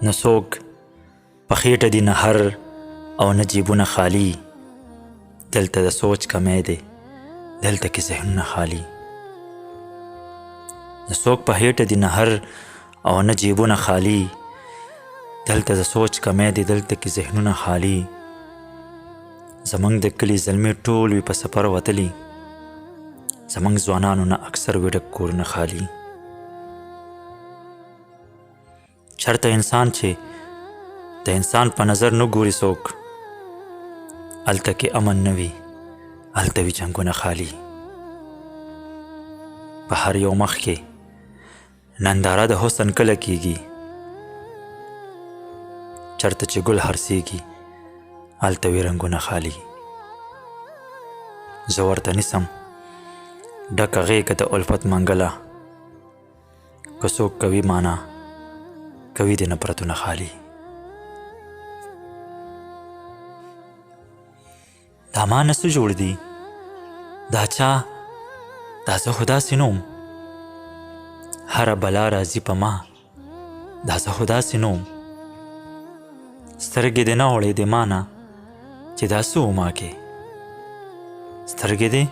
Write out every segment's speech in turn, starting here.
نه څوک په خېټه دي نه هر او نه جیبونه خالي دلته د سوچ کمی دی دلته کې ذهنونه خالي نه څوک په خېټه دي نه هر او نه جیبونه خالي دلته د سوچ کمی دی دلته کې ذهنونه خالي زمونږ د کلي زلمې ټول وي په سفر وتلي زمونږ ځوانانو نه اکثر وي ډک کورونه خالي چرته انسان چې د انسان په نظر نه ګوري څوک هلته کې امن نه وي هلته وي جنګونه خالي په هر یو مخ کې ننداره د حسن کله کیږي چرته چې ګل هرسیږي هلته وي رنګونه خالي زه ورته نیسم ډکه غېږه د الفت منګله که څوک کوي مانا کوي د نفرتونه خالي دا ما نه څه جوړ دي دا چا دا زه خو داسې نوم هره بلا راځي په ما دا زه خو داسې نوم سترګې دې نه وړې د ما نه چې دا څه وما کې سترګې دې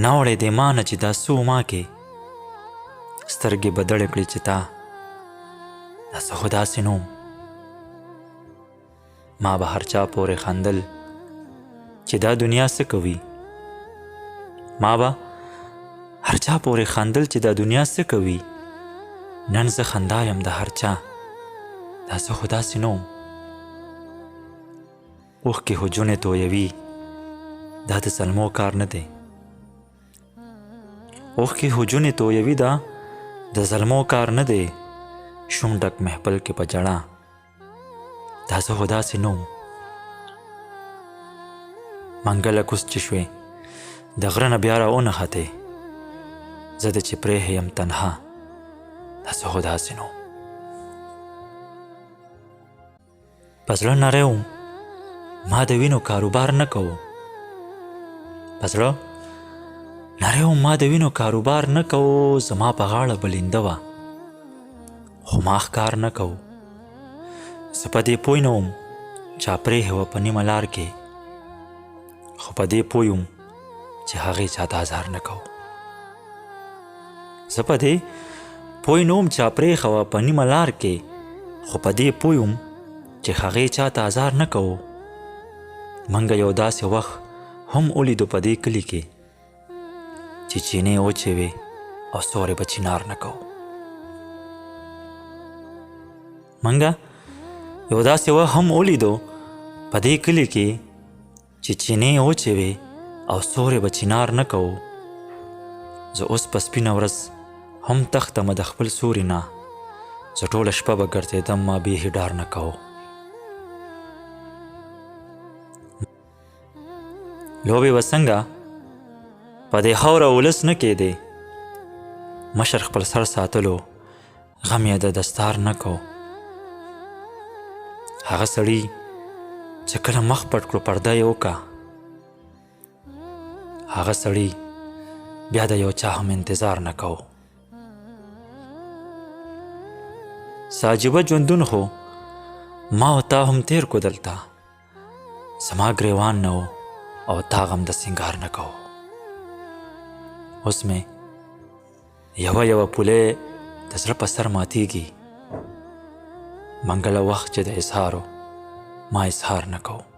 نه وړې د ما نه چې دا څه وما کې سترګې بدړې کړې چې تا دا زه خو داسې نوم ما به هر چا پورې خندل چې دا دنیا څه کوي ما به هر چا پورې خندل چې دا دنیا څه کوي نن زه خندا یم د هر چا دا زه خو داسې نوم اوښکې حجونې تویوي دا د زلمو کار نه دی اوښکې حجونې تویوي دا د زلمو کار نه دی شوم ډک محفل کې په جړه دا زه خو داسې نوم منګله کوز چې شوې د غره نه بیا راونښتې زه د چې پرې یم تنها دا زه خو داسې نوم په زړه نری وم ما د وینو کاروبار نه کوو په زړه نری وم ما د وینو کاروبار نه کوو زما په غاړه بلنده وه خو ما ښکار نه کوو زه په دې پوی نه وم چا پرېښې وه په نیمه لار کې خو په دې پوی وم چې هغې چاته ازار نه کوو زه په دې پوی نه وم چا پرېښه وه په نیمه لار کې خو په دې پوی وم چې هغې چاته ازار نه کوو منګه یو داسې وخت هم ولیدو په دې کلي کې چې چینې وچې وې او سورې به چینار نه کوو منګه یو داسې وخت هم ولیدو په دې کلي کې چې چینې وچې وې او سورې به چینار نه کوو زه اوس په سپینه ورځ هم تښتمه د خپل سوري نه زه ټوله شپه به ګرځېدم ما بیخي ډار نه کوو لوبې به څنګه په دې خاوره ولس نه کېدې مشر خپل سر ساتلو غم یې د دستار نه کو هغه سړي چې کله مخ پټ کړو پرده یې وکړه هغه سړي بیا د یو چا هم انتظار نه کو ساجبه ژوندون خو ما او تا هم تیر کو دلته زما ګریوان نه و او تا غم د سنگار نه کو اوس مې یوه یوه پولې د زړه په سر ماتیږي منګله وخت چې د اظهارو ما اظهار نه کوو